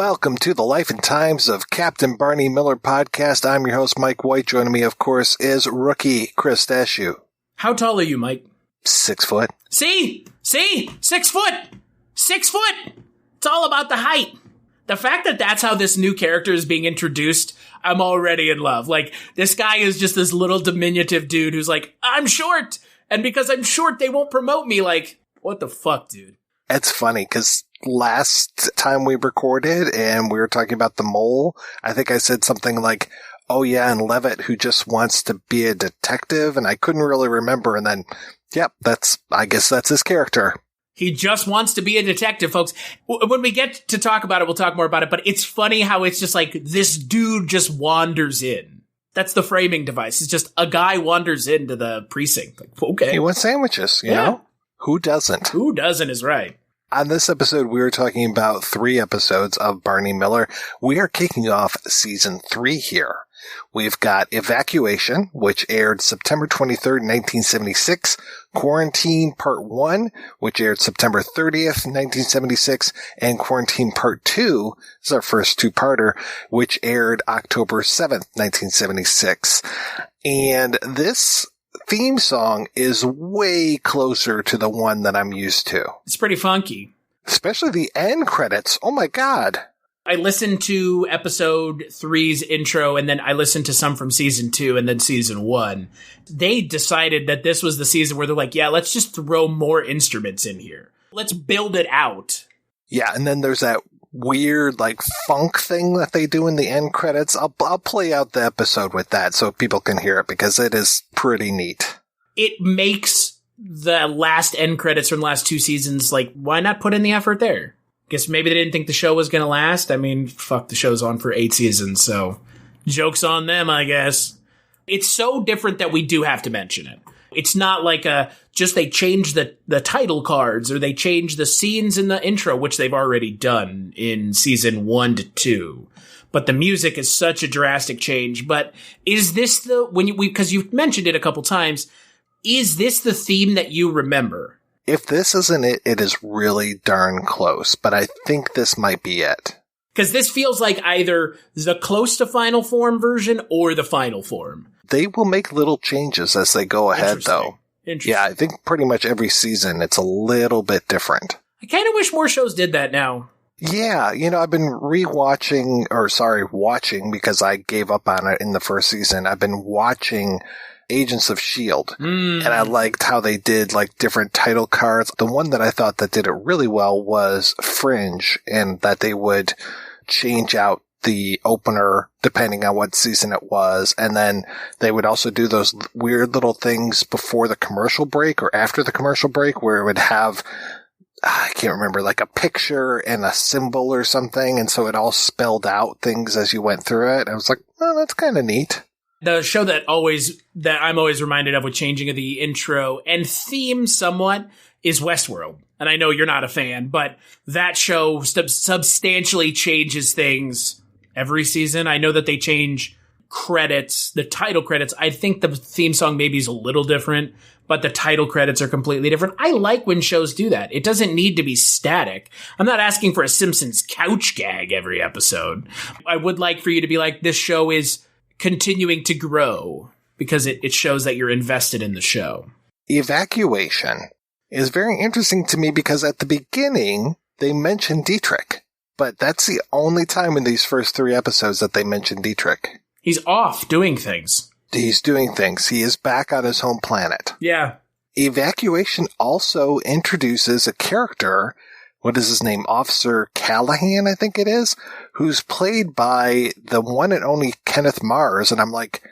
Welcome to the Life and Times of Captain Barney Miller podcast. I'm your host, Mike White. Joining me, of course, is rookie Chris Dashew. How tall are you, Mike? 6 foot. See? 6 foot! 6 foot! It's all about the height. The fact that that's how this new character is being introduced, I'm already in love. Like, this guy is just this little diminutive dude who's like, I'm short! And because I'm short, they won't promote me. Like, what the fuck, dude? It's funny, because last time we recorded and we were talking about the mole, I think I said something like, oh yeah, and Levitt, who just wants to be a detective, and I couldn't really remember, and then, yep, I guess that's his character. He just wants to be a detective, folks. When we get to talk about it, we'll talk more about it, but it's funny how it's just like, this dude just wanders in. That's the framing device. It's just a guy wanders into the precinct. Like, okay. He wants sandwiches, you know? Who doesn't? Who doesn't is right. On this episode, we are talking about 3 episodes of Barney Miller. We are kicking off season 3 here. We've got Evacuation, which aired September 23rd, 1976. Quarantine Part 1, which aired September 30th, 1976. And Quarantine Part 2 is our first two-parter, which aired October 7th, 1976. And this theme song is way closer to the one that I'm used to. It's pretty funky. Especially the end credits. Oh my God. I listened to episode 3's intro, and then I listened to some from season 2 and then season 1. They decided that this was the season where they're like, yeah, let's just throw more instruments in here. Let's build it out. Yeah, and then there's that weird, like, funk thing that they do in the end credits. I'll play out the episode with that so people can hear it, because it is pretty neat. It makes the last end credits from the last 2 seasons, like, why not put in the effort there? Guess maybe they didn't think the show was going to last. I mean, fuck, the show's on for 8 seasons, so joke's on them, I guess. It's so different that we do have to mention it. It's not like just they change the title cards or they change the scenes in the intro, which they've already done in season 1 to 2. But the music is such a drastic change. But is this because you've mentioned it a couple times, is this the theme that you remember? If this isn't it, it is really darn close, but I think this might be it. Because this feels like either the close to final form version or the final form. They will make little changes as they go ahead, though. Interesting. Yeah, I think pretty much every season it's a little bit different. I kind of wish more shows did that now. Yeah, I've been watching, because I gave up on it in the first season. I've been watching Agents of S.H.I.E.L.D. And I liked how they did like different title cards. The one that I thought that did it really well was Fringe, and that they would change out the opener depending on what season it was. And then they would also do those weird little things before the commercial break or after the commercial break where it would have, I can't remember, like a picture and a symbol or something. And so it all spelled out things as you went through it. I was like, oh, that's kind of neat. The show that I'm always reminded of with changing of the intro and theme somewhat is Westworld. And I know you're not a fan, but that show substantially changes things every season. I know that they change credits, the title credits. I think the theme song maybe is a little different, but the title credits are completely different. I like when shows do that. It doesn't need to be static. I'm not asking for a Simpsons couch gag every episode. I would like for you to be like, this show is continuing to grow because it shows that you're invested in the show. Evacuation is very interesting to me because at the beginning they mentioned Dietrich, but that's the only time in these first 3 episodes that they mention Dietrich. He's off doing things. He's doing things. He is back on his home planet. Yeah. Evacuation also introduces a character, what is his name? Officer Callahan, I think it is, who's played by the one and only Kenneth Mars. And I'm like,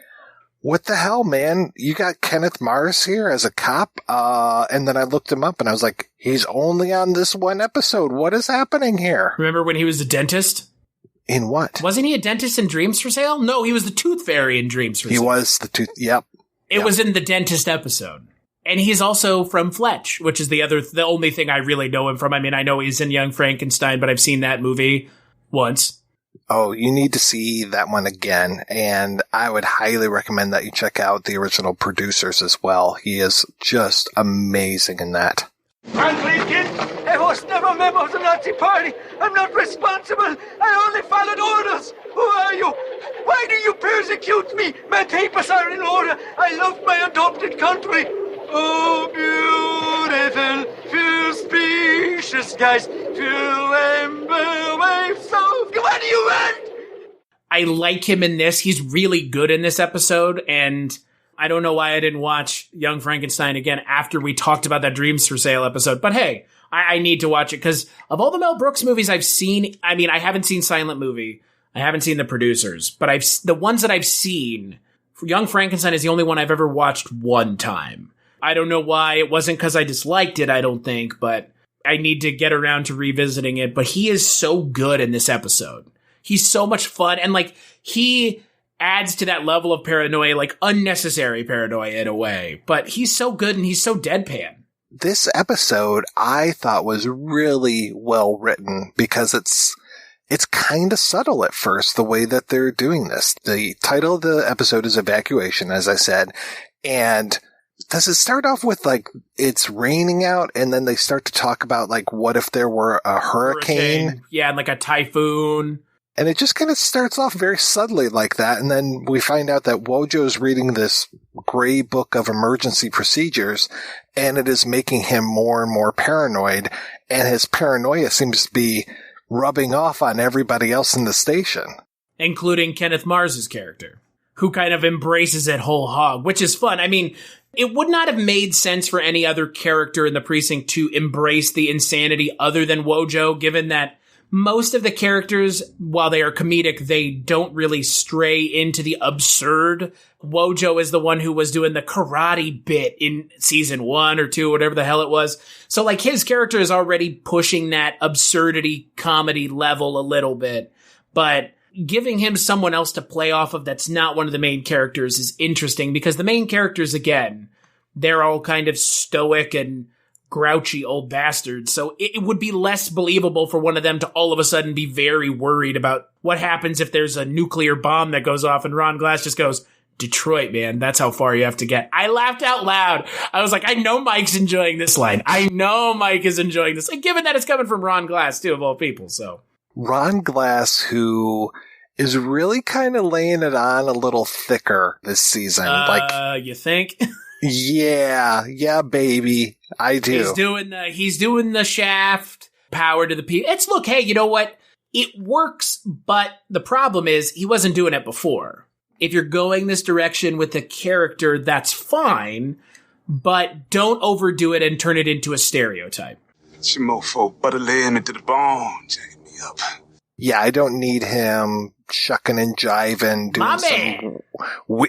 what the hell, man? You got Kenneth Mars here as a cop? And then I looked him up and I was like, he's only on this one episode. What is happening here? Remember when he was a dentist? In what? Wasn't he a dentist in Dreams for Sale? No, he was the Tooth Fairy in Dreams for Sale. He was the Tooth, yep. It was in the dentist episode. And he's also from Fletch, which is the only thing I really know him from. I mean, I know he's in Young Frankenstein, but I've seen that movie once. Oh, you need to see that one again. And I would highly recommend that you check out the original producers as well. He is just amazing in that. Frankly, kid, I was never a member of the Nazi Party. I'm not responsible. I only followed orders. Who are you? Why do you persecute me? My papers are in order. I love my adopted country. Oh, beautiful, few species, guys, few amber waves of... What do you want? I like him in this. He's really good in this episode, and I don't know why I didn't watch Young Frankenstein again after we talked about that Dreams for Sale episode. But hey, I need to watch it, because of all the Mel Brooks movies I've seen, I mean, I haven't seen Silent Movie. I haven't seen The Producers, but the ones that I've seen, Young Frankenstein is the only one I've ever watched one time. I don't know why. It wasn't because I disliked it, I don't think, but I need to get around to revisiting it. But he is so good in this episode. He's so much fun, and like he adds to that level of paranoia, like unnecessary paranoia in a way. But he's so good and he's so deadpan. This episode I thought was really well written because it's kind of subtle at first, the way that they're doing this. The title of the episode is Evacuation, as I said. And does it start off with like it's raining out, and then they start to talk about like what if there were a hurricane? Yeah, and like a typhoon. And it just kind of starts off very subtly like that. And then we find out that Wojo's reading this gray book of emergency procedures, and it is making him more and more paranoid. And his paranoia seems to be rubbing off on everybody else in the station. Including Kenneth Mars's character, who kind of embraces it whole hog, which is fun. I mean, it would not have made sense for any other character in the precinct to embrace the insanity other than Wojo, given that most of the characters, while they are comedic, they don't really stray into the absurd. Wojo is the one who was doing the karate bit in season 1 or 2, whatever the hell it was. So like his character is already pushing that absurdity comedy level a little bit, but giving him someone else to play off of that's not one of the main characters is interesting, because the main characters, again, they're all kind of stoic and grouchy old bastards. So it would be less believable for one of them to all of a sudden be very worried about what happens if there's a nuclear bomb that goes off and Ron Glass just goes, Detroit, man, that's how far you have to get. I laughed out loud. I was like, I know Mike's enjoying this line. I know Mike is enjoying this. And given that it's coming from Ron Glass, too, of all people, so. Ron Glass, who is really kind of laying it on a little thicker this season. You think? Yeah, baby. I do. He's doing the Shaft power to the people. Look, hey, you know what? It works, but the problem is he wasn't doing it before. If you're going this direction with the character, that's fine, but don't overdo it and turn it into a stereotype. It's your mofo butter laying into the bone, jacking me up. Yeah, I don't need him shucking and jiving, doing my some...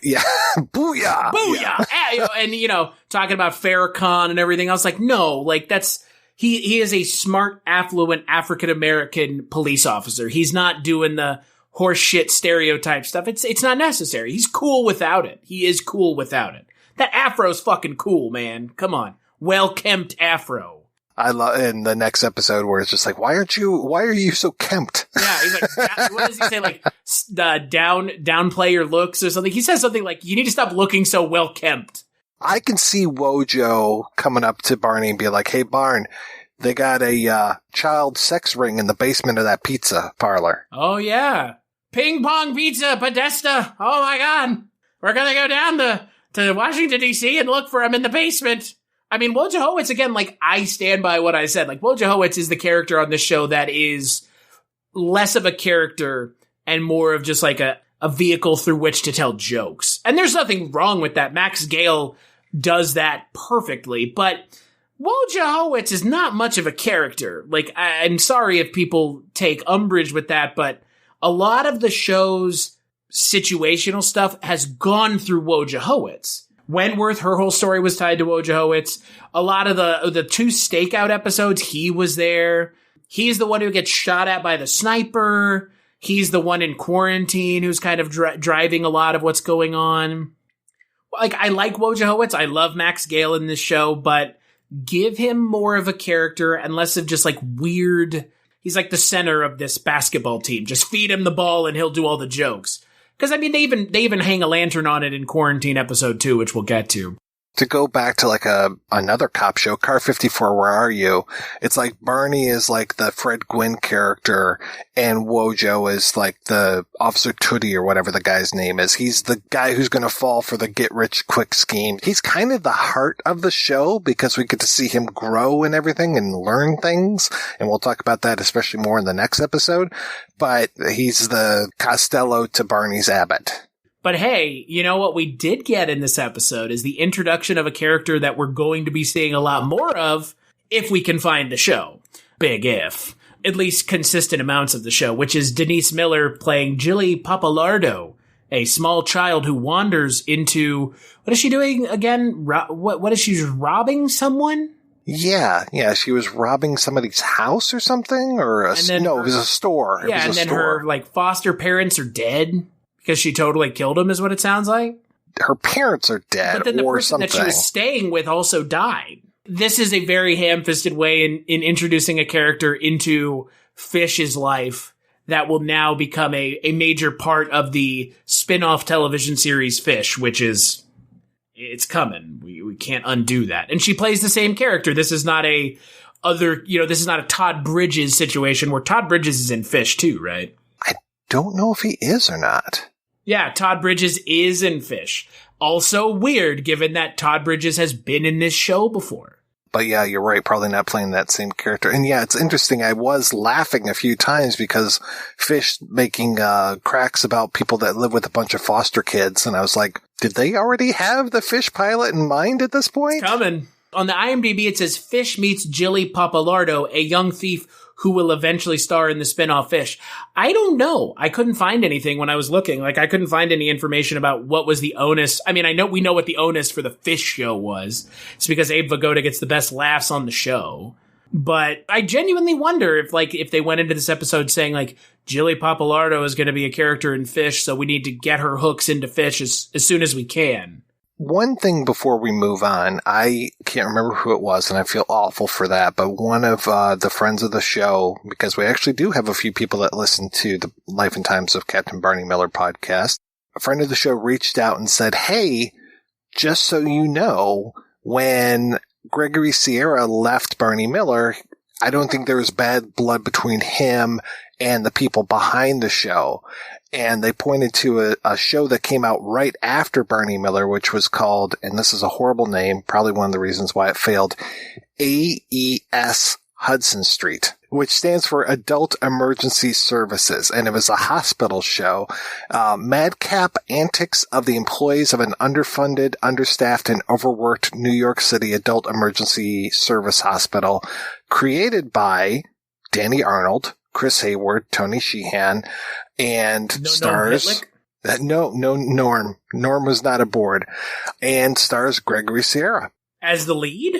Yeah. Booyah! Booyah! Yeah. And, talking about Farrakhan and everything else, like, no, like, that's... He is a smart, affluent, African-American police officer. He's not doing the horseshit stereotype stuff. It's not necessary. He's cool without it. He is cool without it. That afro's fucking cool, man. Come on. Well-kempt afro. I love in the next episode where it's just like, why are you so kempt? Yeah, he's like, what does he say? Like, downplay your looks or something. He says something like, you need to stop looking so well kempt. I can see Wojo coming up to Barney and be like, hey, Barn, they got a child sex ring in the basement of that pizza parlor. Oh, yeah. Ping pong pizza, Podesta. Oh, my God. We're going to go down to Washington, D.C. and look for him in the basement. I mean, Wojciechowicz, again, like, I stand by what I said. Like, Wojciechowicz is the character on this show that is less of a character and more of just like a vehicle through which to tell jokes. And there's nothing wrong with that. Max Gale does that perfectly, but Wojciechowicz is not much of a character. Like, I'm sorry if people take umbrage with that, but a lot of the show's situational stuff has gone through Wojciechowicz. Wentworth, her whole story was tied to Wojciechowicz. A lot of the 2 stakeout episodes, he was there. He's the one who gets shot at by the sniper. He's the one in quarantine who's kind of driving a lot of what's going on. Like, I like Wojciechowicz. I love Max Gale in this show, but give him more of a character and less of just like weird. He's like the center of this basketball team. Just feed him the ball and he'll do all the jokes. Because, I mean, they even hang a lantern on it in Quarantine episode 2, which we'll get to. to go back to like another cop show, Car 54, Where Are You? It's like Barney is like the Fred Gwynn character and Wojo is like the Officer Tootie or whatever the guy's name is. He's the guy who's going to fall for the get rich quick scheme. He's kind of the heart of the show because we get to see him grow and everything and learn things. And we'll talk about that especially more in the next episode. But he's the Costello to Barney's Abbott. But hey, you know what we did get in this episode is the introduction of a character that we're going to be seeing a lot more of if we can find the show. Big if. At least consistent amounts of the show, which is Denise Miller playing Jilly Papalardo, a small child who wanders into... What is she doing again? What is she robbing someone? Yeah, she was robbing somebody's house or something, or it was a store. Yeah, and then her foster parents are dead. Because she totally killed him is what it sounds like? Her parents are dead or something. But then the person that she was staying with also died. This is a very ham-fisted way in introducing a character into Fish's life that will now become a major part of the spin-off television series Fish, which is... It's coming. We can't undo that. And she plays the same character. This is not this is not a Todd Bridges situation where Todd Bridges is in Fish too, right? I don't know if he is or not. Yeah, Todd Bridges is in Fish. Also weird, given that Todd Bridges has been in this show before. But yeah, you're right. Probably not playing that same character. And yeah, it's interesting. I was laughing a few times because Fish making cracks about people that live with a bunch of foster kids. And I was like, did they already have the Fish pilot in mind at this point? It's coming. On the IMDb, it says Fish meets Jilly Papalardo, a young thief who will eventually star in the spinoff Fish. I don't know. I couldn't find anything when I was looking. I couldn't find any information about what was the onus. I mean, we know what the onus for the Fish show was. It's because Abe Vigoda gets the best laughs on the show. But I genuinely wonder if they went into this episode saying Jilly Papalardo is going to be a character in Fish, so we need to get her hooks into Fish as soon as we can. One thing before we move on, I can't remember who it was, and I feel awful for that, but one of the friends of the show, because we actually do have a few people that listen to the Life and Times of Captain Barney Miller podcast, a friend of the show reached out and said, hey, just so you know, when Gregory Sierra left Barney Miller, I don't think there was bad blood between him and the people behind the show. And they pointed to a show that came out right after Barney Miller, which was called, and this is a horrible name, probably one of the reasons why it failed, AES Hudson Street, which stands for Adult Emergency Services. And it was a hospital show. Madcap antics of the employees of an underfunded, understaffed, and overworked New York City Adult Emergency Service Hospital, created by Danny Arnold, Chris Hayward, Tony Sheehan, and stars. No, Norm. Norm was not aboard. And stars Gregory Sierra. As the lead?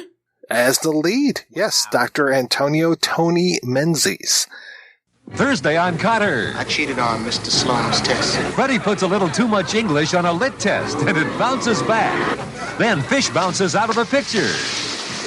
As the lead, yes. Wow. Dr. Antonio Tony Menzies. Thursday on Cotter. I cheated on Mr. Sloan's test. Freddie puts a little too much English on a lit test, and it bounces back. Then Fish bounces out of the picture.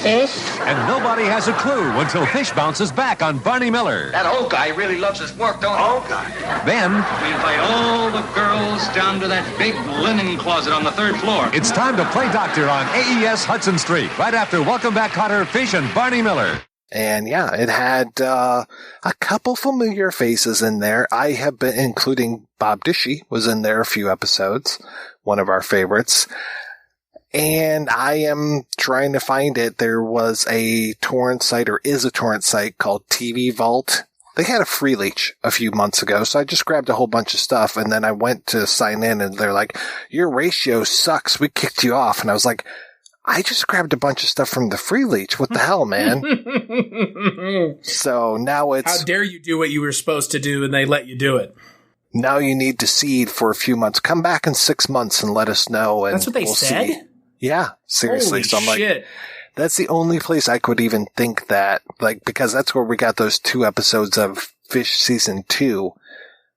Fish? And nobody has a clue until Fish bounces back on Barney Miller. That old guy really loves his work, don't he? Old guy. Then we invite all the girls down to that big linen closet on the 3rd floor. It's time to play doctor on AES Hudson Street, right after Welcome Back, Cotter, Fish, and Barney Miller. And yeah, it had a couple familiar faces in there. I have been, including Bob Dishy was in there a few episodes, one of our favorites. And I am trying to find it. There was a torrent site, or is a torrent site, called TV Vault. They had a free leech a few months ago, so I just grabbed a whole bunch of stuff, and then I went to sign in, and they're like, your ratio sucks, we kicked you off. And I was like, I just grabbed a bunch of stuff from the free leech. What the hell, man? So now it's... How dare you do what you were supposed to do, and they let you do it. Now you need to seed for a few months. Come back in 6 months and let us know. And that's what they said? See. Yeah, seriously. Holy so I'm shit. like, that's the only place I could even think that, because that's where we got those 2 episodes of Fish Season 2,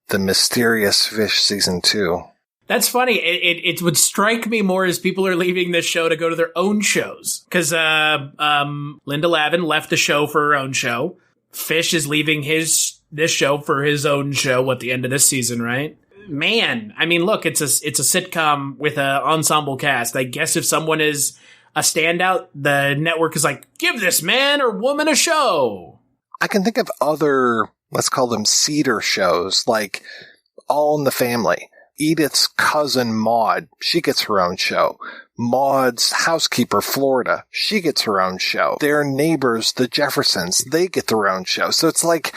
the mysterious Fish Season 2. That's funny. It would strike me more as people are leaving this show to go to their own shows. Because Linda Lavin left the show for her own show. Fish is leaving this show for his own show at the end of this season, right? Man, I mean, look, it's a sitcom with an ensemble cast. I guess if someone is a standout, the network is like, give this man or woman a show. I can think of other, let's call them cedar shows, like All in the Family. Edith's cousin Maude, she gets her own show. Maude's housekeeper, Florida, she gets her own show. Their neighbors, the Jeffersons, they get their own show. So it's like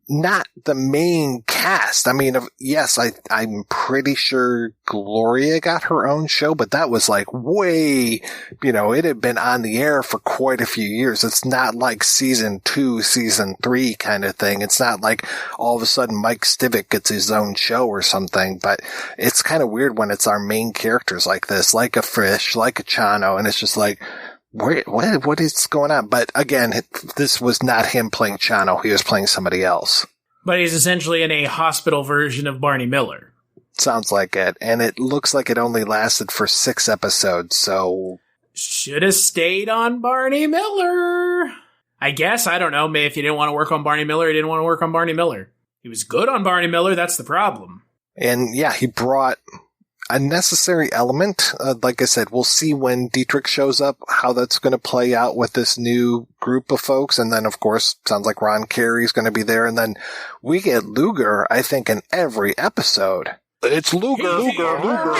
not the main cast. I mean, yes, I'm pretty sure Gloria got her own show, but that was like way, it had been on the air for quite a few years. It's not like season 2, season 3 kind of thing. It's not like all of a sudden Mike Stivic gets his own show or something, but it's kind of weird when it's our main characters like this, like a Fish, like a Chano, and it's just like, what is going on? But again, this was not him playing Chano. He was playing somebody else. But he's essentially in a hospital version of Barney Miller. Sounds like it. And it looks like it only lasted for 6 episodes, so... Should have stayed on Barney Miller. I guess, I don't know. Maybe if you didn't want to work on Barney Miller, you didn't want to work on Barney Miller. He was good on Barney Miller, that's the problem. And yeah, he brought a necessary element. Like I said, we'll see when Dietrich shows up, how that's going to play out with this new group of folks. And then, of course, sounds like Ron Carey's going to be there. And then we get Luger, I think, in every episode. It's Luger. Luger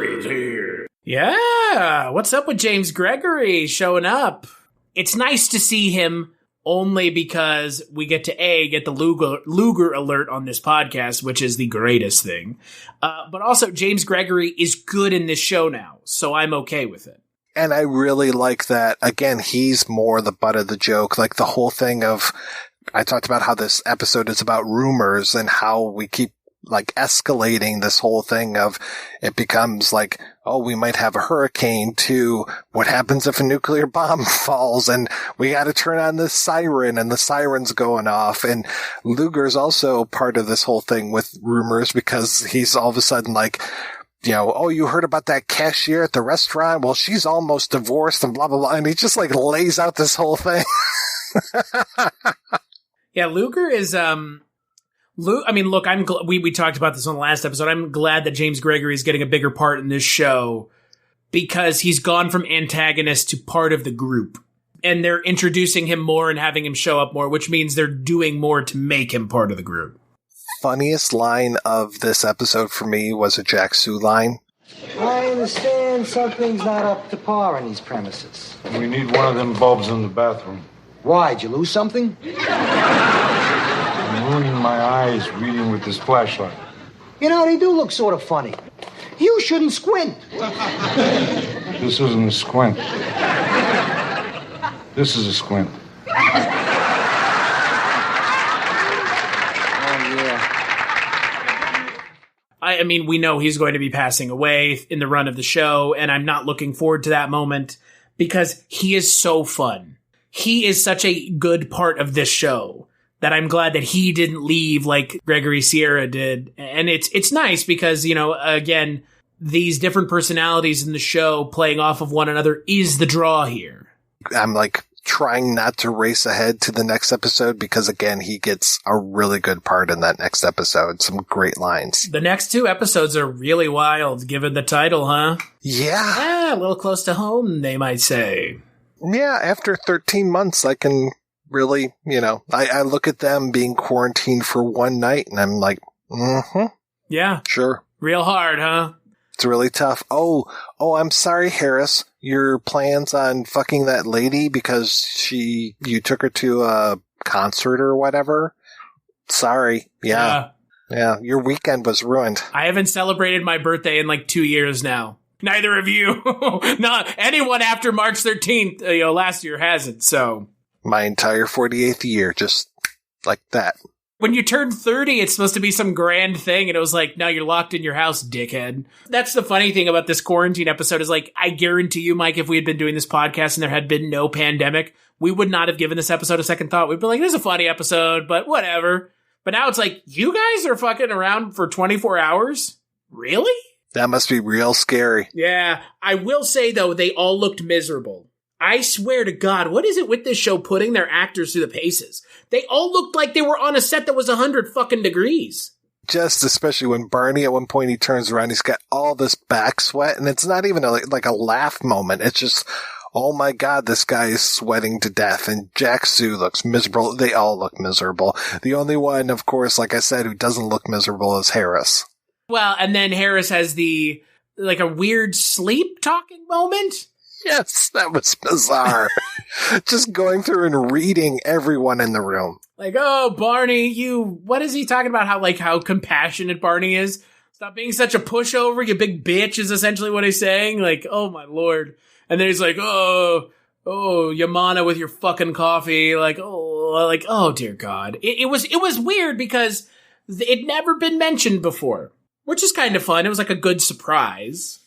is here. Yeah. What's up with James Gregory showing up? It's nice to see him only because we get to get the Luger alert on this podcast, which is the greatest thing. But also, James Gregory is good in this show now, so I'm okay with it. And I really like that. Again, he's more the butt of the joke. Like the whole thing of, I talked about how this episode is about rumors and how we keep like escalating this whole thing of it becomes like, oh, we might have a hurricane, to what happens if a nuclear bomb falls and we got to turn on this siren and the siren's going off. And Luger's also part of this whole thing with rumors because he's all of a sudden like, oh, you heard about that cashier at the restaurant? Well, she's almost divorced and blah, blah, blah. And he just like lays out this whole thing. Yeah, Luger is, look, we talked about this on the last episode. I'm glad that James Gregory is getting a bigger part in this show because he's gone from antagonist to part of the group. And they're introducing him more and having him show up more, which means they're doing more to make him part of the group. Funniest line of this episode for me was a Jack Sue line. I understand something's not up to par in these premises. We need one of them bulbs in the bathroom. Why? Did you lose something? I'm ruining my eyes reading with this flashlight. They do look sort of funny. You shouldn't squint. This isn't a squint. This is a squint. Oh, yeah. I mean, we know he's going to be passing away in the run of the show, and I'm not looking forward to that moment because he is so fun. He is such a good part of this show that I'm glad that he didn't leave like Gregory Sierra did. And it's nice because, again, these different personalities in the show playing off of one another is the draw here. I'm like trying not to race ahead to the next episode because, again, he gets a really good part in that next episode. Some great lines. The next 2 episodes are really wild, given the title, huh? Yeah. A little close to home, they might say. Yeah, after 13 months, I can really, I look at them being quarantined for one night and I'm like, yeah. Sure. Real hard, huh? It's really tough. Oh, I'm sorry, Harris. Your plans on fucking that lady because you took her to a concert or whatever? Sorry. Yeah. Your weekend was ruined. I haven't celebrated my birthday in like 2 years now. Neither of you. Not anyone after March 13th, last year hasn't, so. My entire 48th year, just like that. When you turn 30, it's supposed to be some grand thing, and it was like, no, you're locked in your house, dickhead. That's the funny thing about this quarantine episode is like, I guarantee you, Mike, if we had been doing this podcast and there had been no pandemic, we would not have given this episode a second thought. We'd be like, this is a funny episode, but whatever. But now it's like, you guys are fucking around for 24 hours? Really? That must be real scary. Yeah. I will say, though, they all looked miserable. I swear to God, what is it with this show putting their actors through the paces? They all looked like they were on a set that was 100 fucking degrees. Just especially when Barney at one point he turns around, he's got all this back sweat, and it's not even like a laugh moment. It's just, oh my God, this guy is sweating to death. And Jack Sue looks miserable. They all look miserable. The only one, of course, like I said, who doesn't look miserable is Harris. Well, and then Harris has a weird sleep talking moment. Yes, that was bizarre. Just going through and reading everyone in the room. Like, oh, Barney, what is he talking about? How compassionate Barney is? Stop being such a pushover, you big bitch, is essentially what he's saying. Like, oh my Lord. And then he's like, oh, Yamana with your fucking coffee. Oh dear God. It was weird because it'd never been mentioned before, which is kind of fun. It was like a good surprise.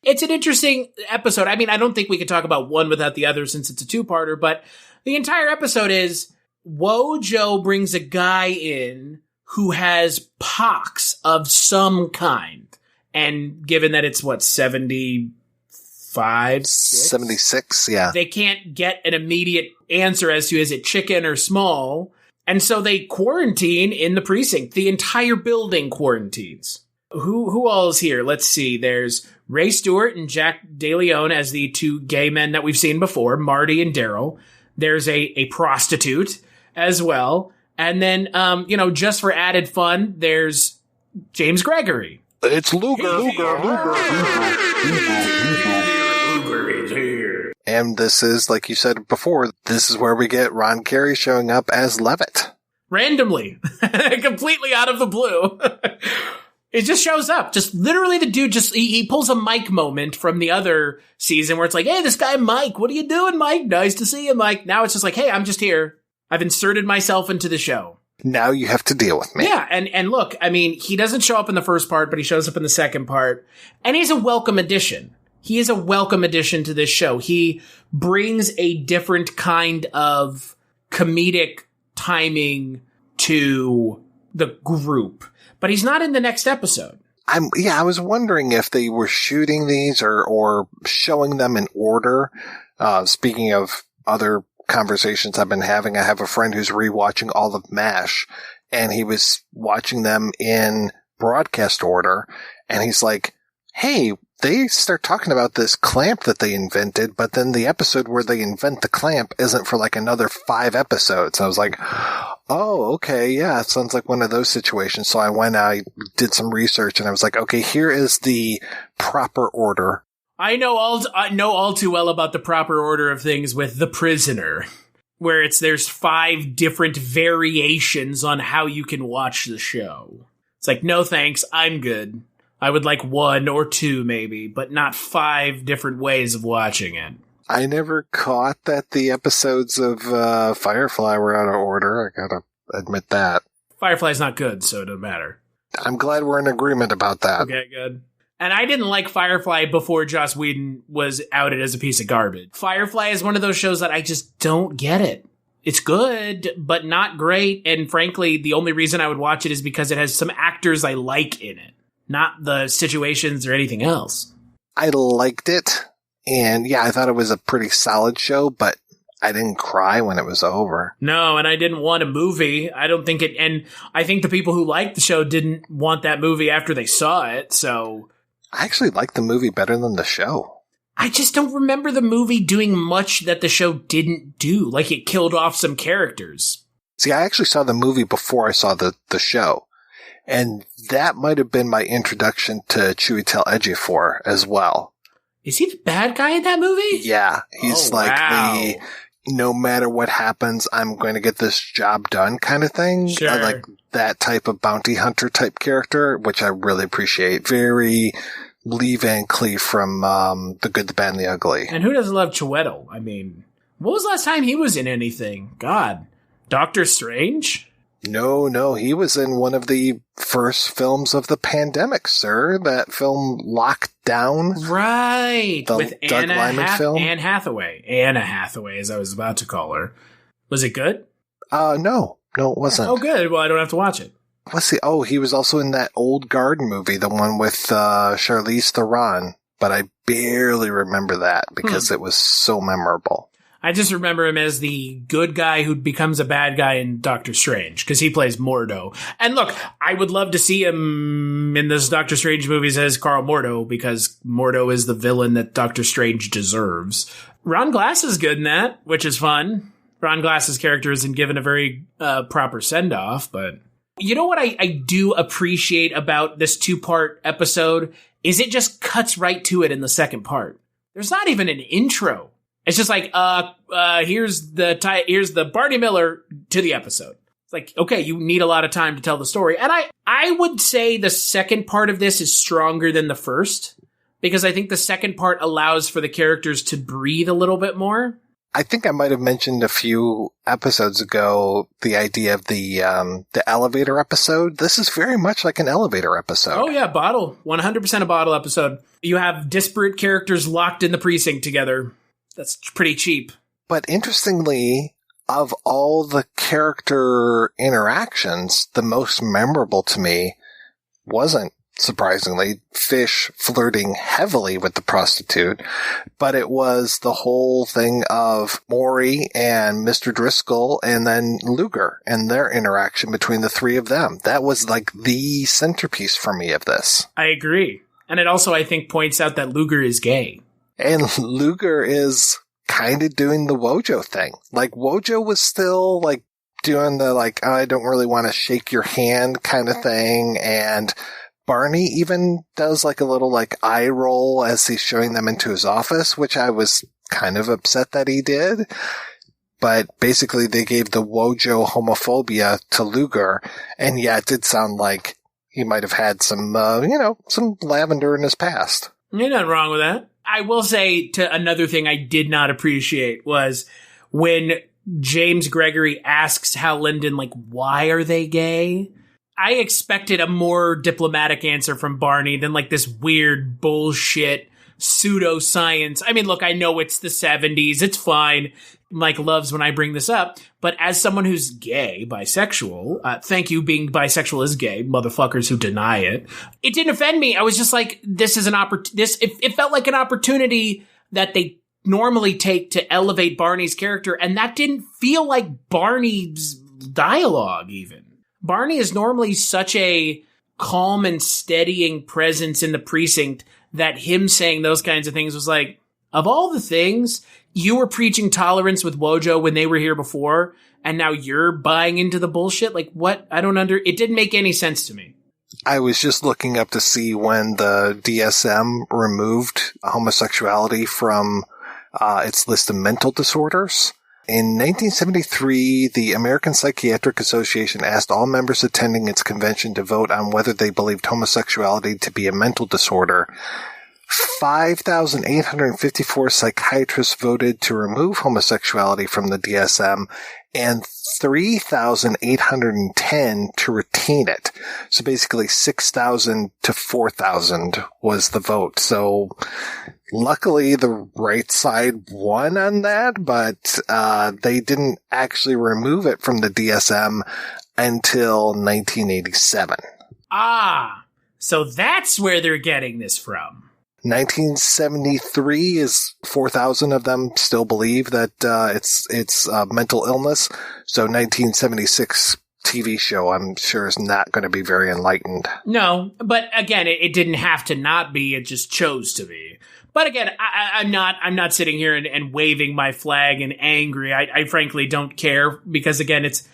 It's an interesting episode. I mean, I don't think we could talk about one without the other since it's a two-parter, but the entire episode is Wojo brings a guy in who has pox of some kind. And given that it's 75? 76, yeah. They can't get an immediate answer as to is it chicken or small. And so they quarantine in the precinct. The entire building quarantines. Who all is here? Let's see. There's Ray Stewart and Jack DeLeon as the two gay men that we've seen before, Marty and Daryl. There's a prostitute as well. And then, just for added fun, there's James Gregory. It's Luger. Luger is here. And this is, like you said before, this is where we get Ron Carey showing up as Levitt. Randomly. Completely out of the blue. It just shows up. Just literally the dude he pulls a Mike moment from the other season where it's like, hey, this guy Mike, what are you doing, Mike? Nice to see you, Mike. Now it's just like, hey, I'm just here. I've inserted myself into the show. Now you have to deal with me. Yeah, and look, I mean, he doesn't show up in the first part, but he shows up in the second part. And he's a welcome addition. He is a welcome addition to this show. He brings a different kind of comedic timing to the group. But he's not in the next episode. I was wondering if they were shooting these or showing them in order. Speaking of other conversations I've been having, I have a friend who's rewatching all of MASH, and he was watching them in broadcast order, and he's like, hey, they start talking about this clamp that they invented, but then the episode where they invent the clamp isn't for like another 5 episodes. I was like, oh, okay, yeah, it sounds like one of those situations. So I did some research, and I was like, okay, here is the proper order. I know all too well about the proper order of things with The Prisoner, where there's 5 different variations on how you can watch the show. It's like, no thanks, I'm good. I would like 1 or 2 maybe, but not 5 different ways of watching it. I never caught that the episodes of Firefly were out of order. I gotta admit that. Firefly's not good, so it doesn't matter. I'm glad we're in agreement about that. Okay, good. And I didn't like Firefly before Joss Whedon was outed as a piece of garbage. Firefly is one of those shows that I just don't get it. It's good, but not great. And frankly, the only reason I would watch it is because it has some actors I like in it, not the situations or anything else. I liked it. And yeah, I thought it was a pretty solid show, but I didn't cry when it was over. No, and I didn't want a movie. I don't think it, and I think the people who liked the show didn't want that movie after they saw it, so. I actually liked the movie better than the show. I just don't remember the movie doing much that the show didn't do. Like, it killed off some characters. See, I actually saw the movie before I saw the show. And that might have been my introduction to Chiwetel Ejiofor as well. Is he the bad guy in that movie? Yeah. He's the no matter what happens, I'm going to get this job done kind of thing. Sure. I like that type of bounty hunter type character, which I really appreciate. Very Lee Van Cleef from The Good, the Bad, and the Ugly. And who doesn't love Chiwetel? I mean, what was the last time he was in anything? God. Doctor Strange? No, he was in one of the first films of the pandemic, sir. That film Locked Down. Right. The with Doug Liman film. Anne Hathaway. Anna Hathaway, as I was about to call her. Was it good? No, it wasn't. Oh, good. Well, I don't have to watch it. He was also in that Old Guard movie, the one with Charlize Theron, but I barely remember that because it was so memorable. I just remember him as the good guy who becomes a bad guy in Doctor Strange, because he plays Mordo. And look, I would love to see him in this Doctor Strange movies as Carl Mordo, because Mordo is the villain that Doctor Strange deserves. Ron Glass is good in that, which is fun. Ron Glass's character isn't given a very proper send-off, but... You know what I do appreciate about this 2-part episode is it just cuts right to it in the second part. There's not even an intro. It's just like, here's the Barney Miller to the episode. It's like, okay, you need a lot of time to tell the story. And I would say the second part of this is stronger than the first, because I think the second part allows for the characters to breathe a little bit more. I think I might have mentioned a few episodes ago the idea of the elevator episode. This is very much like an elevator episode. Oh yeah, bottle. 100% a bottle episode. You have disparate characters locked in the precinct together. That's pretty cheap. But interestingly, of all the character interactions, the most memorable to me wasn't, surprisingly, Fish flirting heavily with the prostitute, but it was the whole thing of Maury and Mr. Driscoll and then Luger and their interaction between the three of them. That was like the centerpiece for me of this. I agree. And it also, I think, points out that Luger is gay. And Luger is kind of doing the Wojo thing. Like, Wojo was still like doing the like, I don't really want to shake your hand kind of thing, and Barney even does like a little like eye roll as he's showing them into his office, which I was kind of upset that he did. But basically they gave the Wojo homophobia to Luger. And yeah, it did sound like he might have had some, some lavender in his past. You're not wrong with that. I will say to another thing I did not appreciate was when James Gregory asks Hal Linden, like, why are they gay? I expected a more diplomatic answer from Barney than like this weird bullshit pseudoscience. I mean, look, I know it's the 70s. It's fine. Mike loves when I bring this up. But as someone who's gay, bisexual, thank you, being bisexual is gay, motherfuckers who deny it. It didn't offend me. I was just like, this is an it felt like an opportunity that they normally take to elevate Barney's character. And that didn't feel like Barney's dialogue even. Barney is normally such a calm and steadying presence in the precinct that him saying those kinds of things was like, of all the things, you were preaching tolerance with Wojo when they were here before, and now you're buying into the bullshit? Like, what? It didn't make any sense to me. I was just looking up to see when the DSM removed homosexuality from its list of mental disorders. In 1973, the American Psychiatric Association asked all members attending its convention to vote on whether they believed homosexuality to be a mental disorder. 5,854 psychiatrists voted to remove homosexuality from the DSM, and 3,810 to retain it. So basically 6,000 to 4,000 was the vote. So luckily the right side won on that, but they didn't actually remove it from the DSM until 1987. Ah, so that's where they're getting this from. 1973 is 4,000 of them still believe that it's mental illness. So 1976 TV show, I'm sure, is not going to be very enlightened. No, but again, it didn't have to not be. It just chose to be. But again, I'm not sitting here and waving my flag and angry. I frankly don't care, because again, it's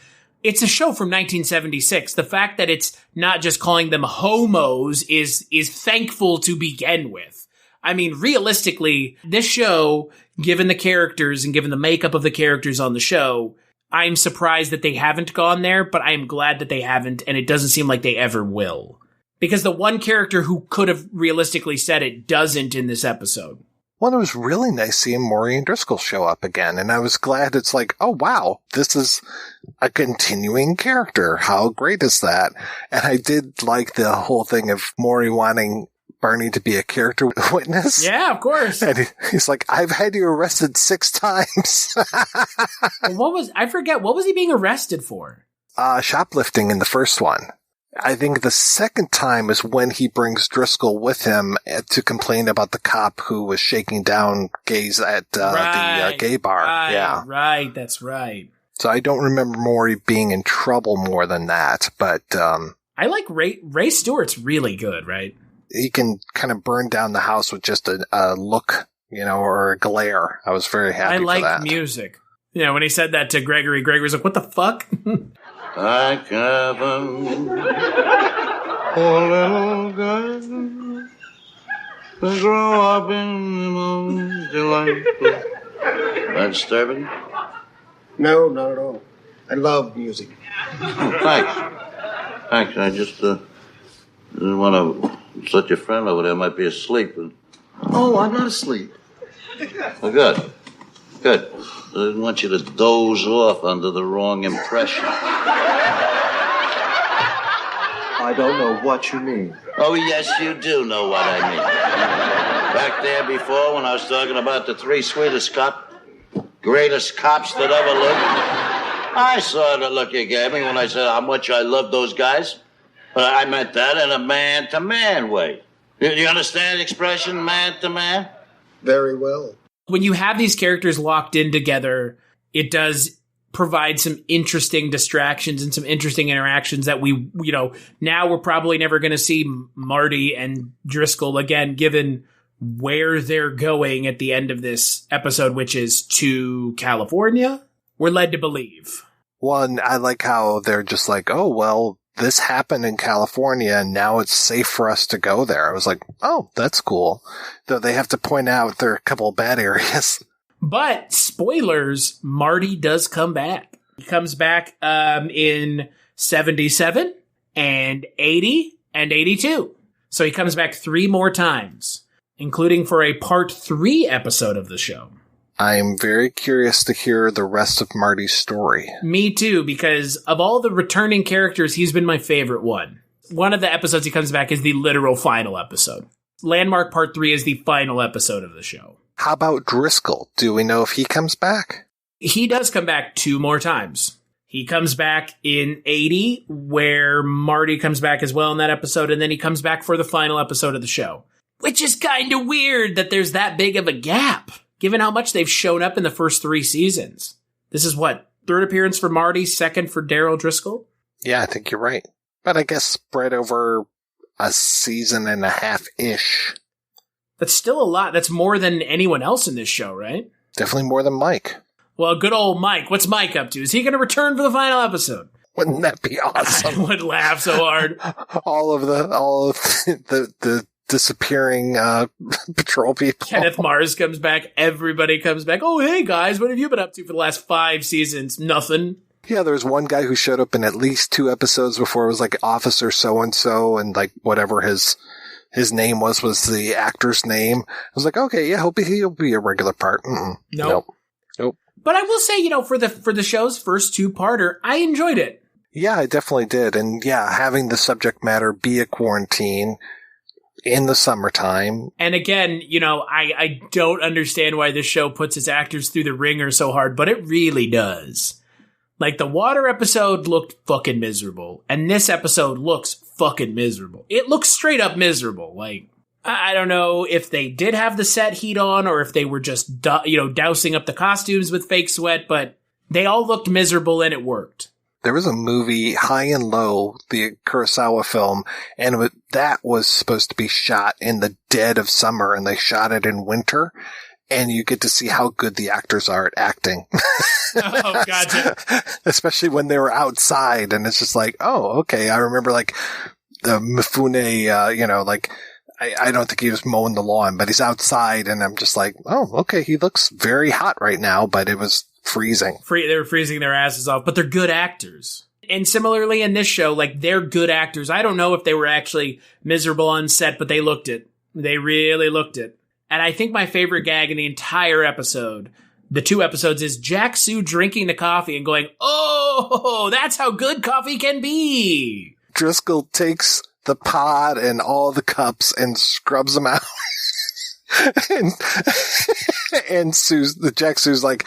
a show from 1976. The fact that it's not just calling them homos is thankful to begin with. I mean, realistically, this show, given the characters and given the makeup of the characters on the show, I'm surprised that they haven't gone there, but I am glad that they haven't, and it doesn't seem like they ever will. Because the one character who could have realistically said it doesn't in this episode. Well, it was really nice seeing Maury and Driscoll show up again, and I was glad. It's like, oh wow, this is a continuing character. How great is that? And I did like the whole thing of Maury wanting Barney to be a character witness. Yeah, of course. And he's like, I've had you arrested 6 times. I forget, what was he being arrested for? Shoplifting in the first one. I think the second time is when he brings Driscoll with him to complain about the cop who was shaking down gays at the gay bar. Right, that's right. So I don't remember Maury being in trouble more than that, but I like Ray Stewart's really good, right? He can kind of burn down the house with just a look, or a glare. I was very happy for that. I like music. When he said that to Gregory was like, what the fuck? I Kevin, poor little girl, to grow up in the most delightful. That disturbing? No, not at all. I love music. Thanks. I just didn't want to. Such a friend over there might be asleep. Oh, I'm not asleep. Well, good. I didn't want you to doze off under the wrong impression. I don't know what you mean. Oh, yes, you do know what I mean. Back there before, when I was talking about the three greatest cops that ever lived, I saw the look you gave me when I said how much I love those guys. But I meant that in a man-to-man way. You understand the expression, man-to-man? Very well. When you have these characters locked in together, it does provide some interesting distractions and some interesting interactions that we, now we're probably never going to see Marty and Driscoll again, given where they're going at the end of this episode, which is to California. We're led to believe. One, I like how they're just like, oh, well, this happened in California and now it's safe for us to go there. I was like, oh, that's cool. Though they have to point out there are a couple of bad areas. But spoilers, Marty does come back. He comes back in 77 and 80 and 82. So he comes back 3 more times, including for a part 3 episode of the show. I'm very curious to hear the rest of Marty's story. Me too, because of all the returning characters, he's been my favorite one. One of the episodes he comes back is the literal final episode. Landmark Part 3 is the final episode of the show. How about Driscoll? Do we know if he comes back? He does come back 2 more times. He comes back in 80, where Marty comes back as well in that episode, and then he comes back for the final episode of the show. Which is kind of weird that there's that big of a gap, given how much they've shown up in the first 3 seasons. This is what? 3rd appearance for Marty, 2nd for Daryl Driscoll? Yeah, I think you're right. But I guess spread over a season and a half-ish. That's still a lot. That's more than anyone else in this show, right? Definitely more than Mike. Well, good old Mike. What's Mike up to? Is he going to return for the final episode? Wouldn't that be awesome? I would laugh so hard. all of the disappearing patrol people. Kenneth Mars comes back. Everybody comes back. Oh, hey, guys, what have you been up to for the last 5 seasons? Nothing. Yeah, there was one guy who showed up in at least 2 episodes before. It was like Officer So-and-so, and like whatever his name was the actor's name. I was like, okay, yeah, he'll be a regular part. Nope. But I will say, for the show's first 2-parter, I enjoyed it. Yeah, I definitely did. And yeah, having the subject matter be a quarantine in the summertime. And again, I don't understand why this show puts its actors through the ringer so hard, but it really does. Like, the water episode looked fucking miserable, and this episode looks fucking miserable. It looks straight up miserable. Like, I don't know if they did have the set heat on or if they were just, dousing up the costumes with fake sweat, but they all looked miserable and it worked. There was a movie, High and Low, the Kurosawa film, and that was supposed to be shot in the dead of summer, and they shot it in winter, and you get to see how good the actors are at acting. Oh, gotcha. Especially when they were outside, and it's just like, oh, okay. I remember, like, the Mifune, I don't think he was mowing the lawn, but he's outside, and I'm just like, oh, okay, he looks very hot right now, but it was freezing. They were freezing their asses off, but they're good actors. And similarly in this show, like, they're good actors. I don't know if they were actually miserable on set, but they looked it. They really looked it. And I think my favorite gag in the entire episode, the 2 episodes, is Jack Sue drinking the coffee and going, oh, that's how good coffee can be. Driscoll takes the pod and all the cups and scrubs them out. and Jack Sue's like,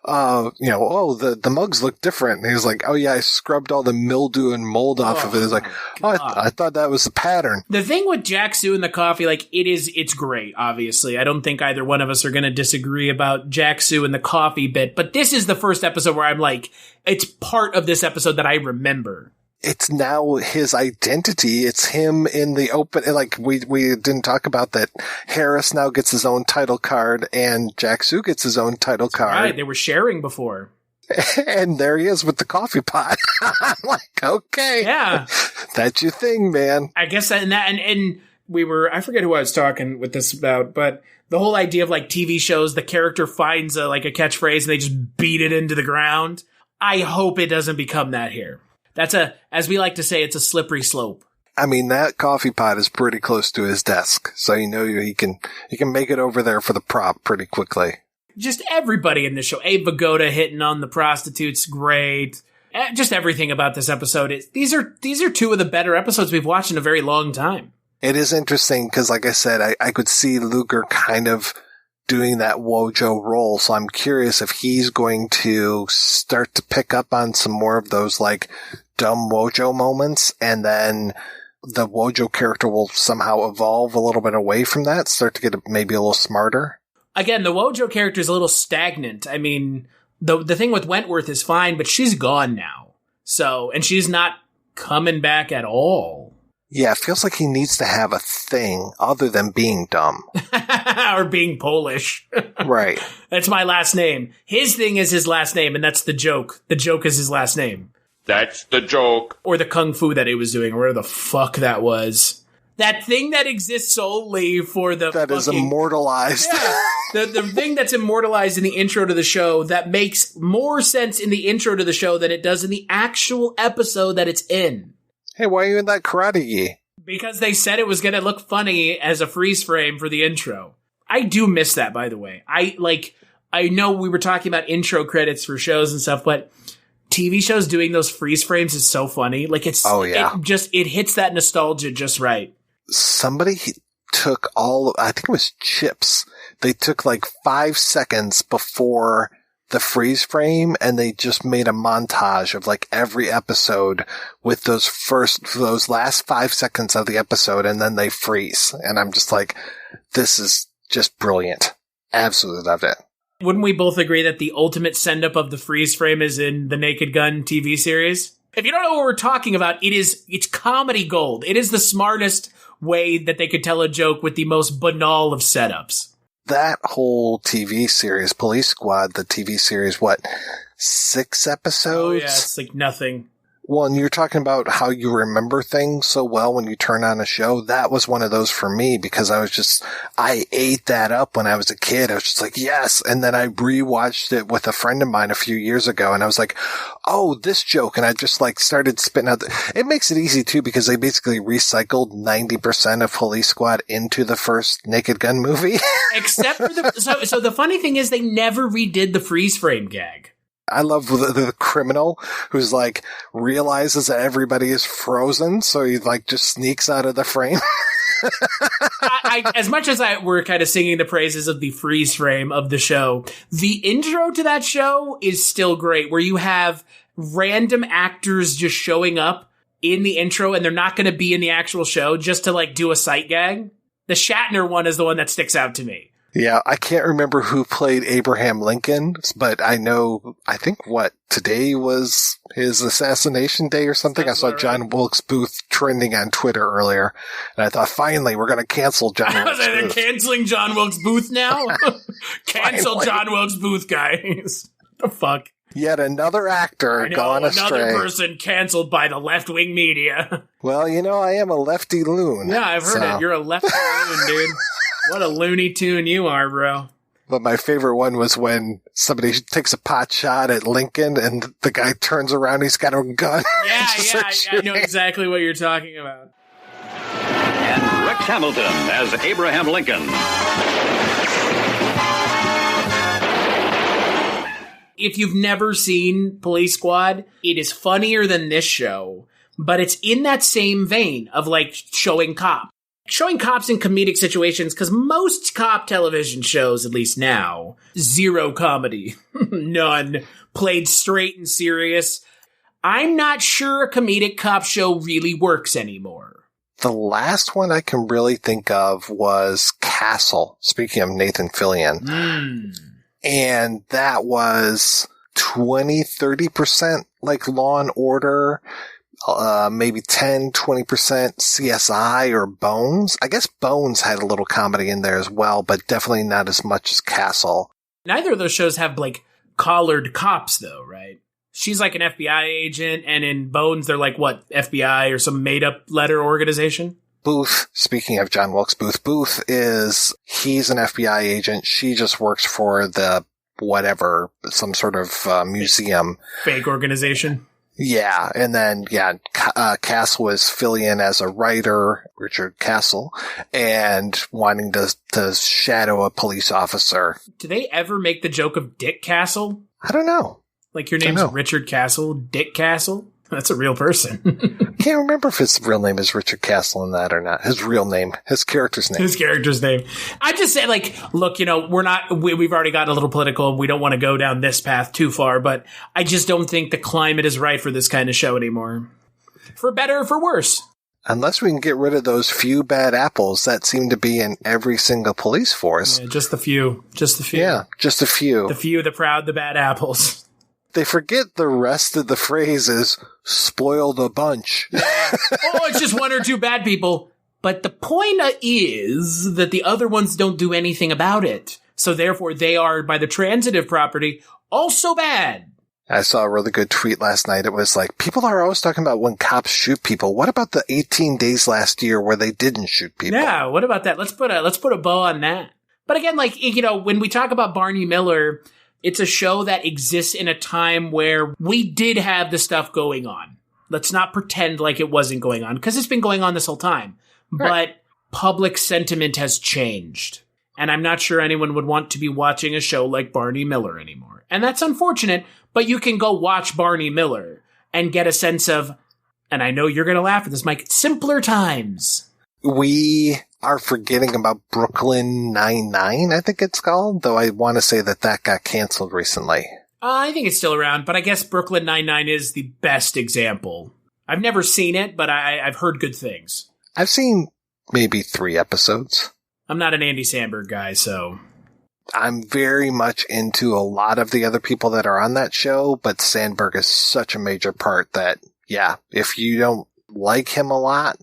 the mugs look different. And he's like, oh yeah, I scrubbed all the mildew and mold off of it. It's like, I thought that was the pattern. The thing with Jack Sue and the coffee, like, it's great, obviously. I don't think either one of us are going to disagree about Jack Sue and the coffee bit, but this is the first episode where I'm like, it's part of this episode that I remember. It's now his identity. It's him in the open. Like, we didn't talk about that. Harris now gets his own title card and Jack Sue gets his own title card. Right. They were sharing before. And there he is with the coffee pot. I'm like, okay. Yeah. That's your thing, man. I guess and I forget who I was talking with this about, but the whole idea of like TV shows, the character finds a catchphrase and they just beat it into the ground. I hope it doesn't become that here. That's as we like to say, it's a slippery slope. I mean, that coffee pot is pretty close to his desk, so he can make it over there for the prop pretty quickly. Just everybody in this show. Abe Vigoda hitting on the prostitutes, great. Just everything about this episode. These are two of the better episodes we've watched in a very long time. It is interesting because, like I said, I could see Luger kind of doing that Wojo role, so I'm curious if he's going to start to pick up on some more of those like dumb Wojo moments, and then the Wojo character will somehow evolve a little bit away from that, start to get maybe a little smarter. Again, the Wojo character is a little stagnant. I mean, the thing with Wentworth is fine, but she's gone now. So, and she's not coming back at all. Yeah, it feels like he needs to have a thing other than being dumb. Or being Polish. Right. That's my last name. His thing is his last name, and that's the joke. The joke is his last name. That's the joke. Or the kung fu that he was doing, or whatever the fuck that was. That thing that exists solely for the that is immortalized. Yeah, the thing that's immortalized in the intro to the show that makes more sense in the intro to the show than it does in the actual episode that it's in. Hey, why are you in that karate gi? Because they said it was going to look funny as a freeze frame for the intro. I do miss that, by the way. I know we were talking about intro credits for shows and stuff, but TV shows doing those freeze frames is so funny. Like it hits that nostalgia just right. Somebody took I think it was Chips. They took like 5 seconds before the freeze frame and they just made a montage of like every episode with those last 5 seconds of the episode, and then they freeze. And I'm just like, this is just brilliant. Absolutely loved it. Wouldn't we both agree that the ultimate send-up of the freeze frame is in the Naked Gun TV series? If you don't know what we're talking about, it's comedy gold. It is the smartest way that they could tell a joke with the most banal of setups. That whole TV series, Police Squad, the TV series, 6 episodes? Oh, yeah, it's like nothing. Well, and you're talking about how you remember things so well when you turn on a show. That was one of those for me because I ate that up when I was a kid. I was just like, yes. And then I rewatched it with a friend of mine a few years ago and I was like, oh, this joke. And I just like started spitting out. It makes it easy too because they basically recycled 90% of Police Squad into the first Naked Gun movie. Except for so the funny thing is they never redid the freeze frame gag. I love the criminal who's like realizes that everybody is frozen, so he like just sneaks out of the frame. As much as we're kind of singing the praises of the freeze frame of the show, the intro to that show is still great, where you have random actors just showing up in the intro and they're not going to be in the actual show just to like do a sight gag. The Shatner one is the one that sticks out to me. Yeah, I can't remember who played Abraham Lincoln, but I think today was his assassination day or something. I saw John Wilkes Booth trending on Twitter earlier, and I thought, finally, we're going to cancel John Wilkes Booth. They're canceling John Wilkes Booth now? Cancel John Wilkes Booth, guys. The fuck? Yet another actor gone astray. Another person canceled by the left-wing media. Well, I am a lefty loon. Yeah, I've heard it. You're a lefty loon, dude. What a Looney Tune you are, bro. But my favorite one was when somebody takes a pot shot at Lincoln and the guy turns around, he's got a gun. Yeah, I know exactly what you're talking about. And Rex Hamilton as Abraham Lincoln. If you've never seen Police Squad, it is funnier than this show, but it's in that same vein of like showing cops. showing cops in comedic situations, because most cop television shows, at least now, zero comedy. None. Played straight and serious. I'm not sure a comedic cop show really works anymore. The last one I can really think of was Castle, speaking of Nathan Fillion. And that was 20-30% like Law and Order, maybe 10-20% CSI or Bones. I guess Bones had a little comedy in there as well, but definitely not as much as Castle. Neither of those shows have, like, collared cops, though, right? She's like an FBI agent, and in Bones, they're like, what, FBI or some made-up letter organization? Booth, speaking of John Wilkes Booth, he's an FBI agent. She just works for the whatever, some sort of museum. Fake organization? Yeah, and then, Castle was Fillion as a writer, Richard Castle, and wanting to shadow a police officer. Do they ever make the joke of Dick Castle? I don't know. Like your name's Richard Castle, Dick Castle? That's a real person. I can't remember if his real name is Richard Castle in that or not. His real name. His character's name. I just say, like, look, we've already got a little political. We don't want to go down this path too far, but I just don't think the climate is right for this kind of show anymore. For better or for worse. Unless we can get rid of those few bad apples that seem to be in every single police force. Yeah, just a few. Yeah, just a few. The few, the proud, the bad apples. They forget the rest of the phrase is spoiled a bunch. It's just one or two bad people. But the point is that the other ones don't do anything about it. So therefore they are, by the transitive property, also bad. I saw a really good tweet last night. It was like, people are always talking about when cops shoot people. What about the 18 days last year where they didn't shoot people? Yeah, what about that? Let's put a bow on that. But again, like, when we talk about Barney Miller, it's a show that exists in a time where we did have the stuff going on. Let's not pretend like it wasn't going on, because it's been going on this whole time. Right. But public sentiment has changed. And I'm not sure anyone would want to be watching a show like Barney Miller anymore. And that's unfortunate, but you can go watch Barney Miller and get a sense of, and I know you're going to laugh at this, Mike, simpler times. We are forgetting about Brooklyn Nine-Nine, I think it's called, though I want to say that got canceled recently. I think it's still around, but I guess Brooklyn Nine-Nine is the best example. I've never seen it, but I've heard good things. I've seen maybe 3 episodes. I'm not an Andy Samberg guy, so... I'm very much into a lot of the other people that are on that show, but Sandberg is such a major part that, yeah, if you don't like him a lot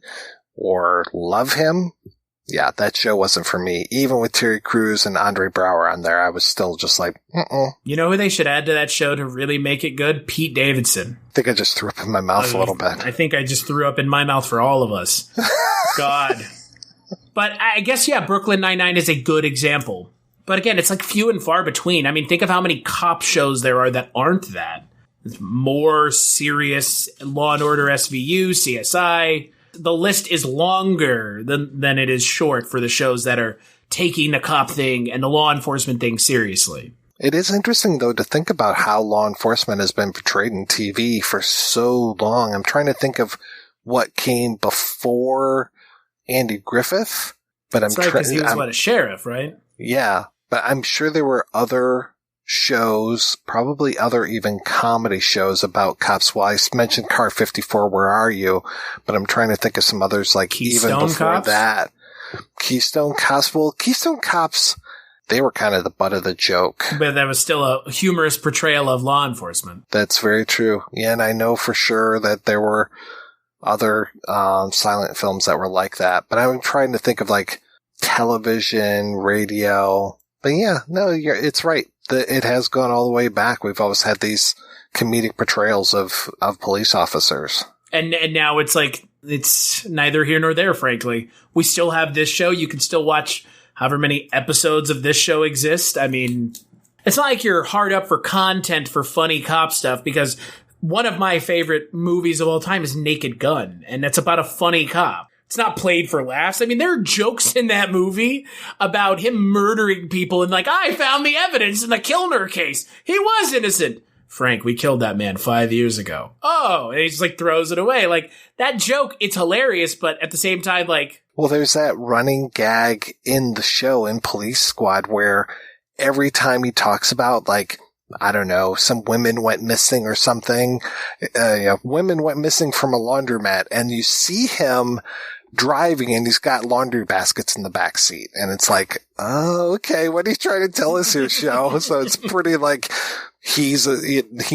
or love him, yeah, that show wasn't for me. Even with Terry Crews and Andre Braugher on there, I was still just like, You know who they should add to that show to really make it good? Pete Davidson. I think I just threw up in my mouth a little bit. I think I just threw up in my mouth for all of us. God. But I guess, yeah, Brooklyn Nine-Nine is a good example. But again, it's like few and far between. I mean, think of how many cop shows there are that aren't that. It's more serious Law and Order SVU, CSI. The list is longer than it is short for the shows that are taking the cop thing and the law enforcement thing seriously. It is interesting, though, to think about how law enforcement has been portrayed in TV for so long. I'm trying to think of what came before Andy Griffith, but That's right, because he was a sheriff, right? Yeah, but I'm sure there were other shows, probably other even comedy shows about cops. Well, I mentioned Car 54, Where Are You? But I'm trying to think of some others, like Keystone even before Cops? That. Keystone Cops. Well, Keystone Cops, they were kind of the butt of the joke. But that was still a humorous portrayal of law enforcement. That's very true. Yeah, and I know for sure that there were other silent films that were like that. But I'm trying to think of like television, radio. But yeah, no, it's right. It has gone all the way back. We've always had these comedic portrayals of police officers. And now it's like, it's neither here nor there, frankly. We still have this show. You can still watch however many episodes of this show exist. I mean, it's not like you're hard up for content for funny cop stuff, because one of my favorite movies of all time is Naked Gun, and it's about a funny cop. It's not played for laughs. I mean, there are jokes in that movie about him murdering people and like, I found the evidence in the Kilner case. He was innocent. Frank, we killed that man 5 years ago. Oh, and he just like throws it away. Like that joke, it's hilarious, but at the same time, like. Well, there's that running gag in the show in Police Squad where every time he talks about like, I don't know, some women went missing or something, women went missing from a laundromat, and you see him driving and he's got laundry baskets in the back seat. And it's like, oh, okay, what are you trying to tell us here, show? So it's pretty like he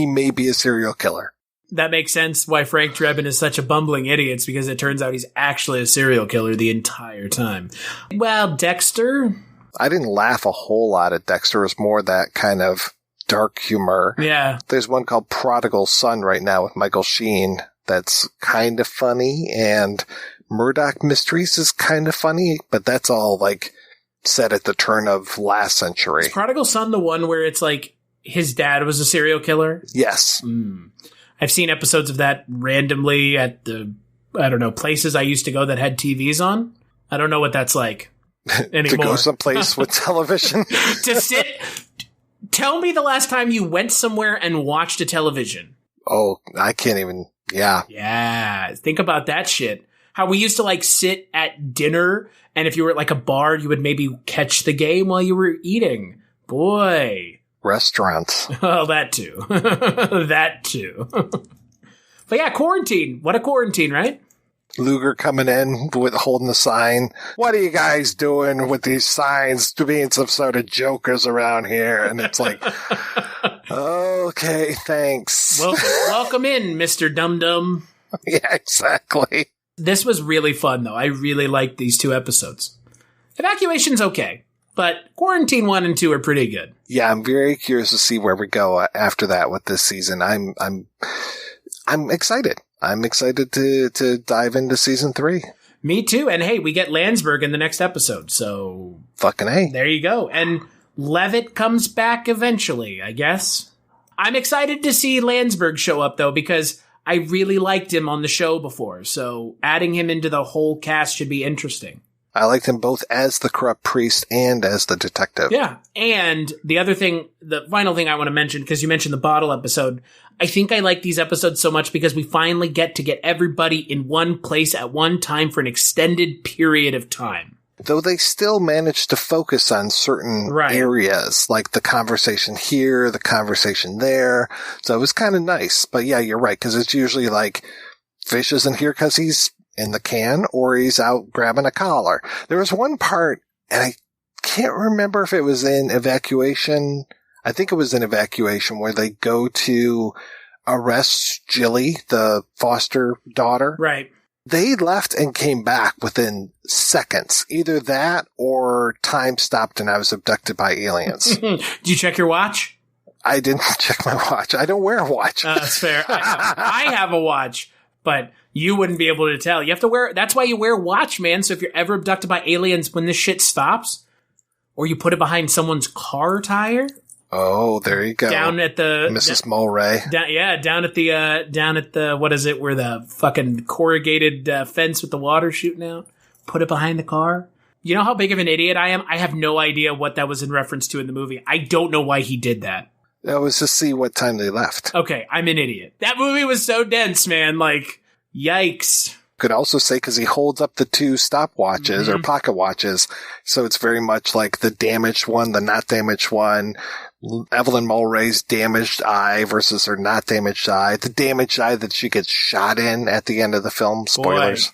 may be a serial killer. That makes sense why Frank Drebin is such a bumbling idiot. It's because it turns out he's actually a serial killer the entire time. Well, Dexter? I didn't laugh a whole lot at Dexter. It was more that kind of dark humor. Yeah. There's one called Prodigal Son right now with Michael Sheen that's kind of funny, and Murdoch Mysteries is kind of funny, but that's all like set at the turn of last century. Is Prodigal Son the one where it's like his dad was a serial killer? Yes. I've seen episodes of that randomly at the, I don't know, places I used to go that had TVs on. I don't know what that's like anymore. To go someplace with television. To sit. Tell me the last time you went somewhere and watched a television. Oh, I can't even. Yeah. Yeah. Think about that shit. How we used to like sit at dinner, and if you were at like a bar, you would maybe catch the game while you were eating. Boy. Restaurants. Oh, that too. That too. But yeah, quarantine. What a quarantine, right? Luger coming in with holding the sign. What are you guys doing with these signs to being some sort of jokers around here? And it's like, okay, thanks. Welcome in, Mr. Dum Dum. Yeah, exactly. This was really fun, though. I really liked these 2 episodes. Evacuation's okay, but Quarantine 1 and 2 are pretty good. Yeah, I'm very curious to see where we go after that with this season. I'm excited. I'm excited to dive into season 3. Me too. And hey, we get Landsberg in the next episode, so fucking A. There you go. And Levitt comes back eventually, I guess. I'm excited to see Landsberg show up though, because I really liked him on the show before. So adding him into the whole cast should be interesting. I liked him both as the corrupt priest and as the detective. Yeah. And the other thing, the final thing I want to mention, because you mentioned the bottle episode, I think I like these episodes so much because we finally get to get everybody in one place at one time for an extended period of time. Though they still manage to focus on certain areas, like the conversation here, the conversation there. So it was kind of nice. But yeah, you're right, because it's usually like Fish isn't here because he's in the can or he's out grabbing a collar. There was one part, and I can't remember if it was in Evacuation. I think it was in Evacuation where they go to arrest Jilly, the foster daughter. Right. They left and came back within seconds. Either that or time stopped and I was abducted by aliens. Did you check your watch? I didn't check my watch. I don't wear a watch. That's fair. I have a watch, but you wouldn't be able to tell. You have to wear, that's why you wear a watch, man. So if you're ever abducted by aliens, when this shit stops, or you put it behind someone's car tire. Oh, there you go. Down at the Mrs. Mulray. Down at the what is it? Where the fucking corrugated fence with the water shooting out. Put it behind the car. You know how big of an idiot I am? I have no idea what that was in reference to in the movie. I don't know why he did that. That was to see what time they left. Okay, I'm an idiot. That movie was so dense, man. Like, yikes. Could also say because he holds up the 2 stopwatches or pocket watches, so it's very much like the damaged one, the not damaged one. Evelyn Mulray's damaged eye versus her not damaged eye. The damaged eye that she gets shot in at the end of the film. Spoilers. Boy.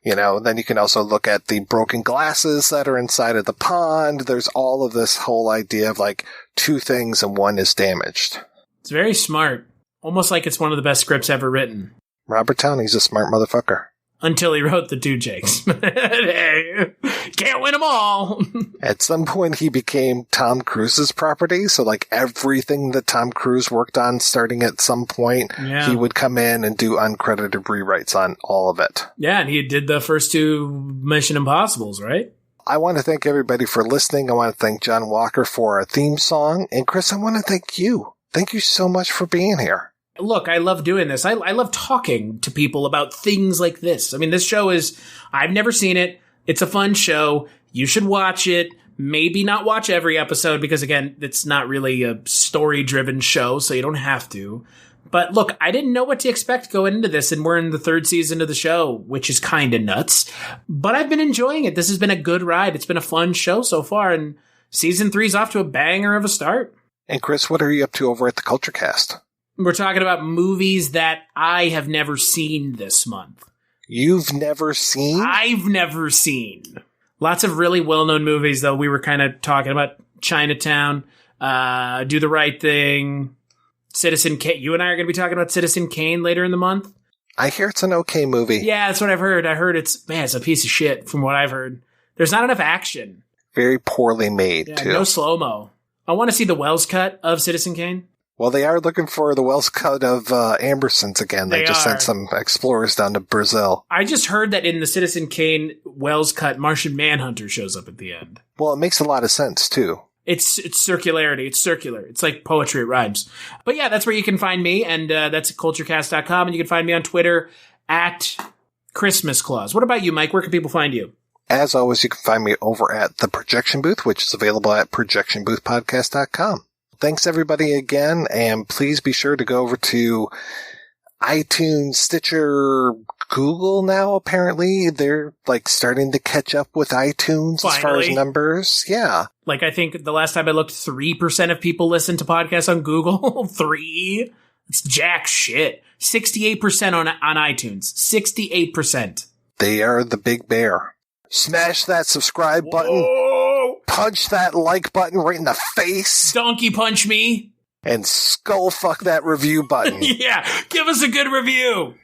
You know, then you can also look at the broken glasses that are inside of the pond. There's all of this whole idea of like 2 things and one is damaged. It's very smart. Almost like it's one of the best scripts ever written. Robert Downey's a smart motherfucker. Until he wrote the 2 Jakes. Hey, can't win them all. At some point, he became Tom Cruise's property. So, like, everything that Tom Cruise worked on starting at some point, he would come in and do uncredited rewrites on all of it. Yeah, and he did the first 2 Mission Impossibles, right? I want to thank everybody for listening. I want to thank John Walker for our theme song. And, Chris, I want to thank you. Thank you so much for being here. Look, I love doing this. I love talking to people about things like this. I mean, this show is, I've never seen it. It's a fun show. You should watch it. Maybe not watch every episode because, again, it's not really a story-driven show, so you don't have to. But look, I didn't know what to expect going into this, and we're in the 3rd season of the show, which is kind of nuts. But I've been enjoying it. This has been a good ride. It's been a fun show so far, and season 3 is off to a banger of a start. And Chris, what are you up to over at the Culture Cast? We're talking about movies that I have never seen this month. You've never seen? I've never seen. Lots of really well-known movies, though. We were kind of talking about Chinatown, Do the Right Thing, Citizen Kane. You and I are going to be talking about Citizen Kane later in the month. I hear it's an okay movie. Yeah, that's what I've heard. I heard it's a piece of shit from what I've heard. There's not enough action. Very poorly made, too. No slow-mo. I want to see the Wells cut of Citizen Kane. Well, they are looking for the Wells cut of Ambersons again. They just sent some explorers down to Brazil. I just heard that in the Citizen Kane Wells cut, Martian Manhunter shows up at the end. Well, it makes a lot of sense, too. It's circularity. It's circular. It's like poetry. It rhymes. But yeah, that's where you can find me, and that's at culturecast.com, and you can find me on Twitter at Christmas Claus. What about you, Mike? Where can people find you? As always, you can find me over at The Projection Booth, which is available at projectionboothpodcast.com. Thanks, everybody, again, and please be sure to go over to iTunes, Stitcher, Google now, apparently. They're, starting to catch up with iTunes as far as numbers. Yeah. I think the last time I looked, 3% of people listen to podcasts on Google. 3? It's jack shit. 68% on iTunes. 68%. They are the big bear. Smash that subscribe button. Punch that like button right in the face. Donkey punch me. And skull fuck that review button. Yeah, give us a good review.